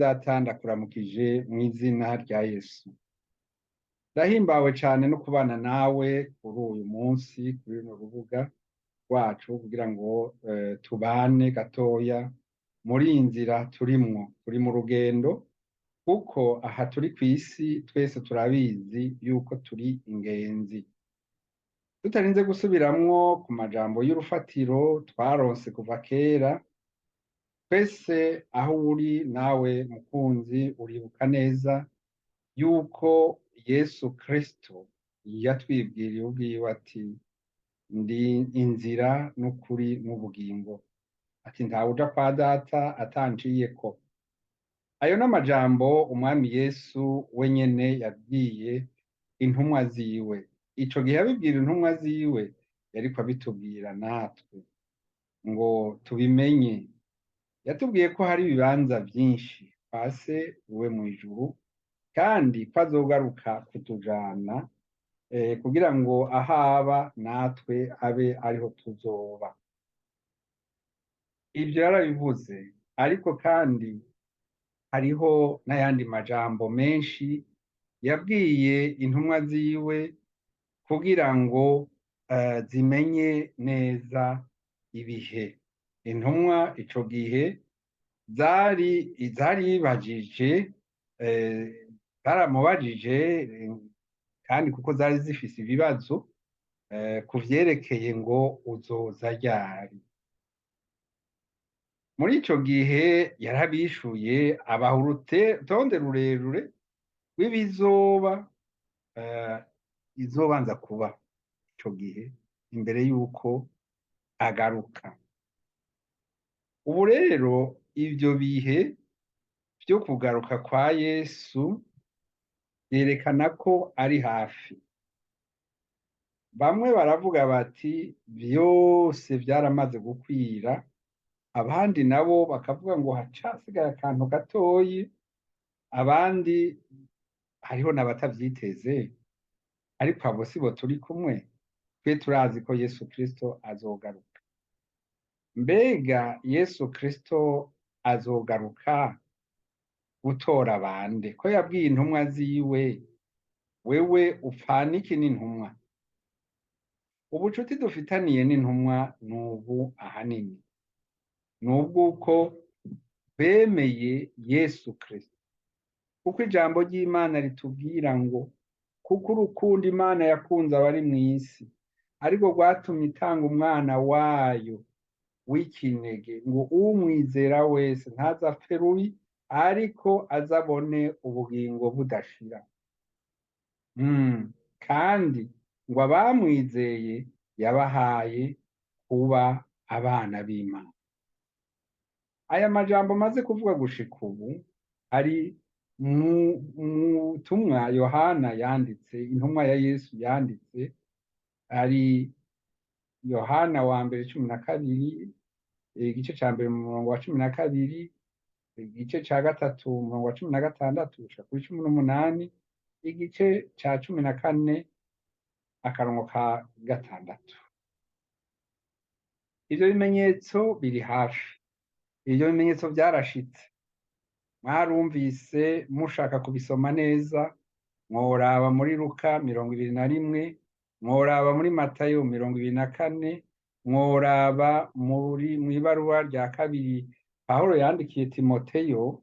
Data ndakuramukije mu izina rya Yesu. Ndahimbawe cane no kubana nawe kuri uyu munsi kuri runo rubuga rwacu kugira ngo tubane gatoya muri iyi nzira turimwo. Turi mu rugendo kuko aha turi kw'isi twese turabizi yuko turi ingenzi. Tutarinze gusubiramwo ku majambo y'urufatiro twaronse kuva kera, twese aho uri nawe mukunzi uribuka neza yuko Yesu Kristo yatwibwiriye ubwiwe ati ndi inzira n'ukuri n'ubugingo, ati ntawuja kwa Data atanciyeko. Ayo n'amajambo umwami Yesu wenyene yabwiye intumwa ziwe. Ico gihe yabibwira intumwa ziwe yariko abitubwira natwe ngo tubimenye. Yatubwiye ko hari ibibanza vyinshi kwa Se we mw'ijuru, kandi ko azogaruka kutujana kugira ngo ahaba natwe abe ariho tuzoba. Ivyo yarabivuze, ariko kandi hariho n'ayandi majambo menshi yabwiye intumwa ziwe kugira ngo zimenye neza ibihe. Intumwa ico gihe zaribajije, zaramubajije kandi kuko zari zifise ibibazo ku vyerekeye ngo uzoza ryari. Muri ico gihe yarabishuye abaha urutonde rurerure rw'ibizoba, izobanza kuba ico gihe imbere yuko agaruka. Ubu rero ivyo bihe vyo kugaruka kwa Yesu vyerekana ko ari hafi. Bamwe baravuga bati vyose vyaramaze gukwira, abandi nabo bakavuga ngo hacasigaye akantu gatoyi, abandi hariho n'abatavyiteze, ariko abo sibo turi kumwe. Twe turazi ko Yesu Kristo azogaruka. Mbega Yesu Kristo azogaruka gutora bande? Ko yabwiye intumwa ziwe, wewe upfana iki n'intumwa? Ubucuti dufitaniye n'intumwa n'ubu ahanini, n'ubwuko bemeye Yesu Kristo. Kuko ijambo ry'Imana ritubwira ngo kuko urukundo Imana yakunze abari mw'isi ariko rwatumye itanga umwana wayo w'ikinege ngo umwizera wese ntazapfe rubi ariko azabone ubugingo budashira. Kandi ngo abamwizeye yabahaye kuba abana b'Imana. Aya majambo maze kuvuga gushika ubu ari mu butumwa Yohana yanditse, intumwa ya Yesu yanditse, ari Yohana wa mbere 12, igice ca mbere mu murongo wa 12, igice ca gatatu umurongo wa 16 gushika kuri 18, igice ca 14 akarongo ka gatandatu. Ivyo bimenyetso biri hafi. Ivyo bimenyetso vyarashitse. Mwarumvise mushaka kubisoma neza, mworaba muri Luka 21, mworaba muri Matayo 24, mworaba mw'ibaruwa rya kabiri Pawulo yandikiye Timoteyo,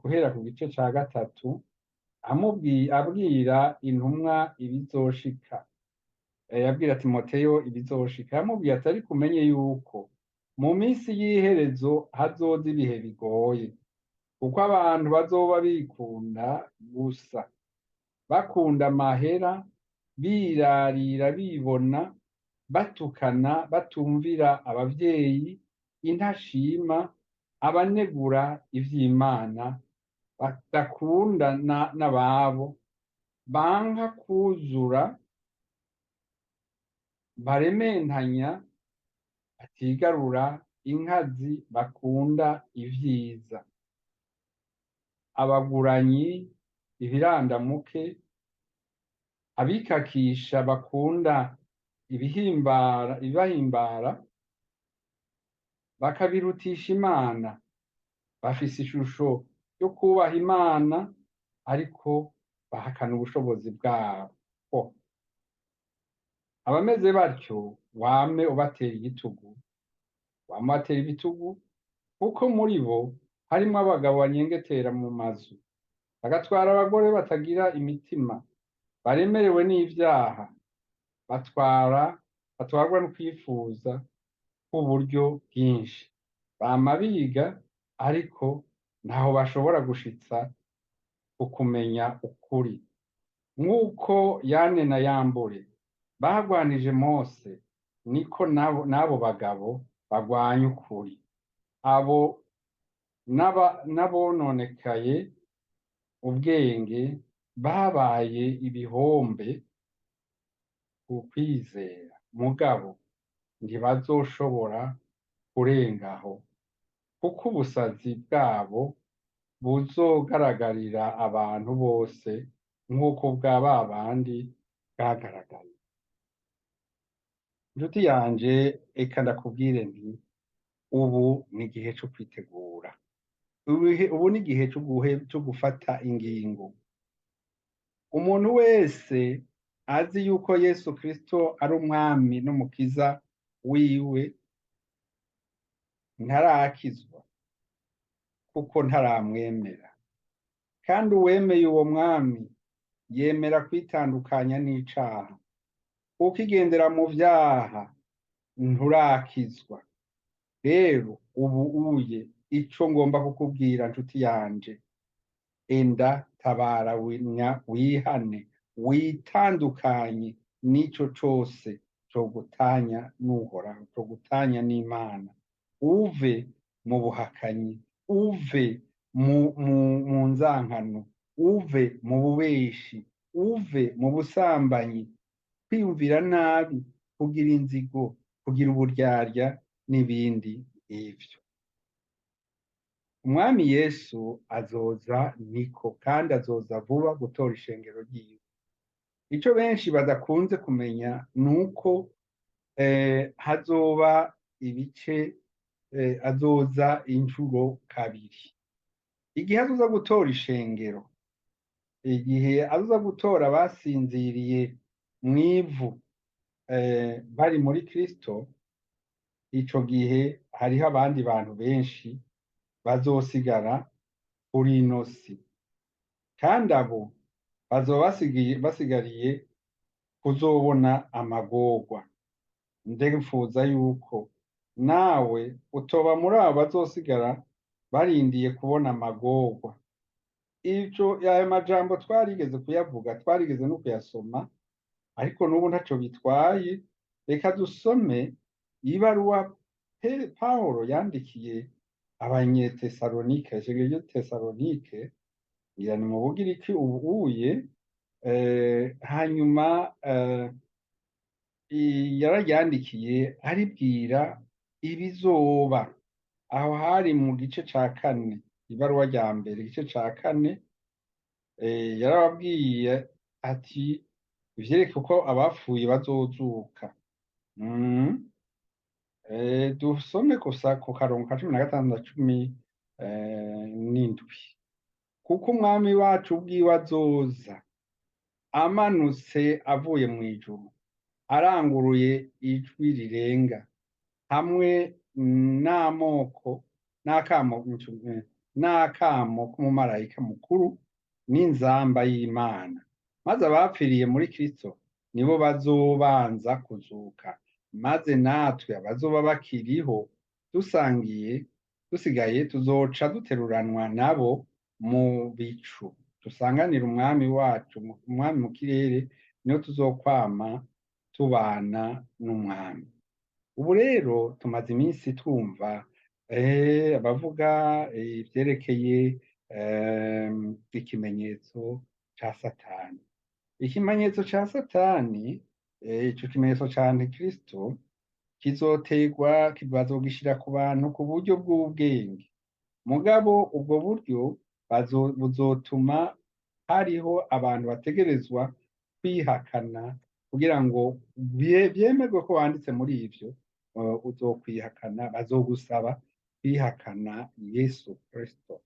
guhera ku gice ca gatatu, abwira intumwa ibizoshika. Yabwira Timoteyo ibizoshika, yamubwiye ati ariko umenye yuko mu minsi y'iherezo hazoza ibihe bigoye, kuko abantu bazoba bikunda gusa, bakunda amahera, birarira bibona, batukana, batumvira abavyeyi, intashima, abanegura ivy'Imana, badakunda n'ababo, banka kwuzura, barementanya, batigarura, inkazi, bakunda ivyiza, abaguranyi, ibirandamuke, abikakisha, bakunda ibibahimbara, bakabirutisha Imana, bafise ishusho yo kubaha Imana ariko bahakana ubushobozi bwabo. Abameze batyo wame ubatera igitugu, wame ubatera ibitugu, kuko muri bo harimwo abagabo banyengetera mu mazu, bagatwara abagore batagira imitima, baremerewe n'ivyaha, batwarwa no kwifuza k'uburyo bwinshi. Bama biga ariko ntaho bashobora gushitsa ukumenya ukuri. Nk'uko Yane na Yambure bagwanije Mose, niko n'abo bagabo bagwanya ukuri. Abo n'abononekaye ubwenge babaye ibihombe ku kwizera, mugabo ntibazoshobora kurengaho, kuko ubusazi bwabo buzogaragarira abantu bose nk'uko bwa babandi bwagaragaye. Nshuti yanje, eka ndakubwire nti ubu ni igihe co kwitegura. Ubu ni igihe co gufata ingingo. Umuntu wese azi yuko Yesu Kristo ari umwami n'umukiza wiwe ntarakizwa, kuko ntaramwemera. Kandi uwemeye uwo mwami yemera kwitandukanya n'icaha. Ukigendera mu vyaha nturakizwa. Rero ubu ico ngomba kukubwira nshuti yanje, enda tabara wihane, witandukanye n'ico cose cogutanya n'Uhoraho, cogutanya n'Imana. Uve mu buhakanyi, uve mu nzankano, uve mu bubeshi, uve mu busambanyi, kwiyumvira nabi, kugira inzigo, kugira uburyarya n'ibindi nk'ivyo. Umwami Yesu azoza niko, kandi azoza vuba gutora ishengero ryiwe. Ico benshi badakunze kumenya nuko hazoba ibice, azoza incuro kabiri. Igihe azoza gutora ishengero, igihe azoza gutora abasinziriye mw'ivu bari muri Kristo, ico gihe hariho abandi bantu benshi bazosigara kuri ino si, kandi abo bazoba basigariye kuzobona amagorwa. Ndipfuza yuko nawe utoba muri abo bazosigara barindiye kubona amagorwa. Ayo majambo twarigeze kuyavuga, twarigeze no kuyasoma, ariko n'ubu ntaco bitwaye. Reka dusome ibaruwa Pawulo yandikiye Abanyetesalonike, ishengero ry'i Tesalonike, ngira ni mu Bugiriki ubuye, hanyuma yararyandikiye aribwira ibizoba. Aho hari mu gice ca 4, ibaruwa rya mbere igice ca 4, yarababwiye ati ivyereka uko abapfuye bazozuka. Dusome gusa ku karongo ka 16 na 17. Kuko umwami wacu ubwiwe azoza amanutse avuye mw'ijuru, aranguruye ijwi rirenga, hamwe n'akamo k'umumarayika mukuru n'inzamba y'Imana. Maze abapfiriye muri Kristo nibo bazobanza kuzuka, maze natwe abazoba bakiriho dusigaye tuzoca duteruranwa nabo mu bicu, dusanganira umwami wacu, umwami mu kirere, niho tuzokwama tubana n'umwami. Ubu rero tumaze iminsi twumva abavuga ivyerekeye ikimenyetso ca Satani. Ikimenyetso ca Satani, ico kimenyetso ca Antikristo, bazogishira ku bantu ku buryo bw'ubwenge. Mugabo ubwo buryo buzotuma hariho abantu bategerezwa kwihakana, kugira ngo vyemerwe ko wanditse muri ivyo, uzokwihakana, bazogusaba kwihakana Yesu Kristo.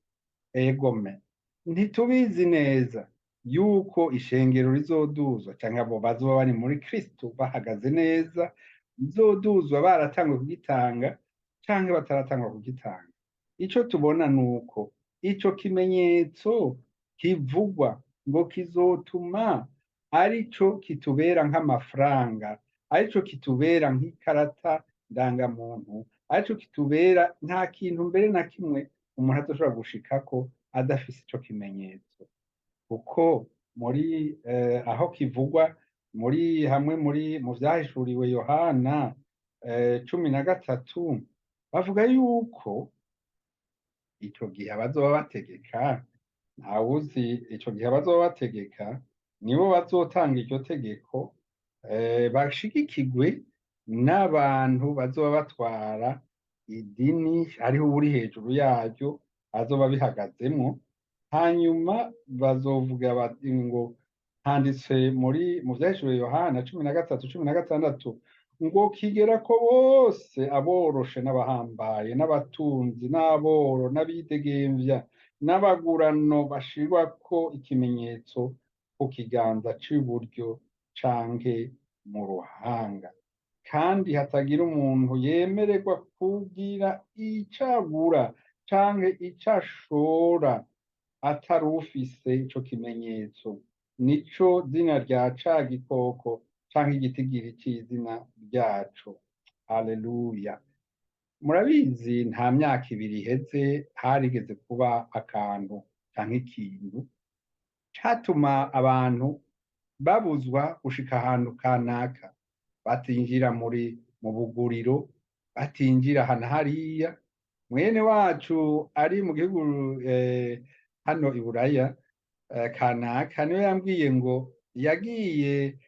Egome, ntitubizi neza yuko ishengero rizoduzwa canke abo bazoba bari muri Kristo bahagaze neza, bizoduzwa baratanguye kugitanga canke bataratangura kugitanga. Ico tubona nuko ico kimenyetso kivugwa ngo kizotuma arico kitubera nk'amafaranga, arico kitubera nk'ikarata ndangamuntu, arico kitubera nta kintu mbere na kimwe umuntu azoshobora gushikako adafise ico kimenyetso. Kuko muri aho kivugwa mu vyahishuriwe Yohana 13 bavuga yuko ico gihe abazoba bategeka, ntawuzi ico gihe abazoba bategeka nibo bazotanga iryo tegeko, bashigikirwe n'abantu bazoba batwara idini, hariho uwuri hejuru yaryo azoba bihagazemwo, hanyuma bazovuga bati ngo handitse mu vyahishuriwe Yohana 13:16 ngo kigera ko bose aboroshe n'abahambaye n'abatunzi n'aboro n'abidegemvya n'abagurano bashirwako ikimenyetso ku kiganza c'iburyo canke mu ruhanga, kandi hatagira umuntu yemererwa kugira icagura canke icashora atari ufise ico kimenyetso, nico zina rya ca gikoko canke igitigiri c'izina ryaco. Haleluya! Murabizi nta myaka ibiri iheze harigeze kuba akantu canke ikintu catuma abantu babuzwa gushika ahantu kanaka, batinjira mu buguriro, batinjira ahantu hariya. Mwene wacu ari mu gihugu hano i Buraya kanaka niwe yambwiye ngo yagiye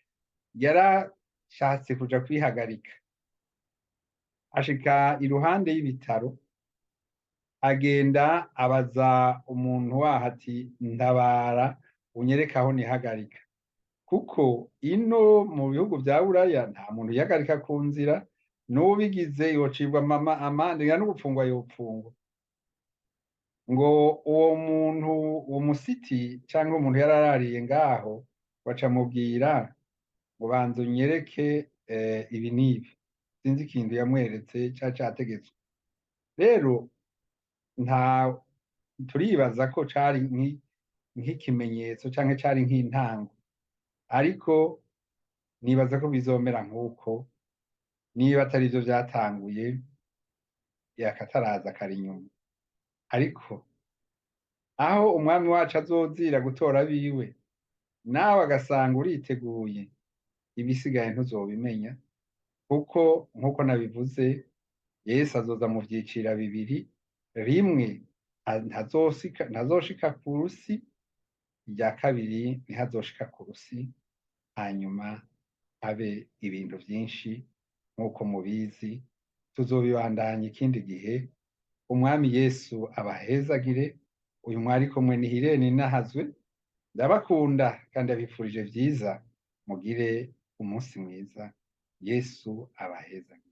yarashatse kuja kwihagarika, ashika iruhande y'ibitaro, agenda abaza umuntu waho ati ntabara unyereke aho nihagarika, kuko ino mu bihugu vya Buraya nta muntu yihagarika ku nzira, n'ubigize yocibwa amande no gupfungwa yopfungwa. Ngo uwo musiti canke umuntu yararariye ngaho baca mubwira ngo banza unyereke ibi n'ibi, sinzi ikintu yamweretse cari categetswe. Rero turibaza ko cari nk'ikimenyetso canke cari nk'intango, ariko nibaza ko bizomera nk'uko, niba atari vyo vyatanguye yakataraza kari inyuma. Ariko aho umwami wacu azozira gutora abiwe, nawe agasanga uriteguye, ibisigaye ntuzobimenya, kuko nk'uko nabivuze Yesu azoza mu vyicira bibiri, rimwe ntazoshika ku rusi, irya kabiri ntihazoshika ku rusi, hanyuma habe ibintu vyinshi nk'uko mubizi, tuzobibandanya ikindi gihe. Umwami Yesu abahezagire. Uyu mwari kumwe ni Irene Nahazwe, ndabakunda kandi abifurije vyiza, mugire umunsi mwiza. Yesu abahezagire.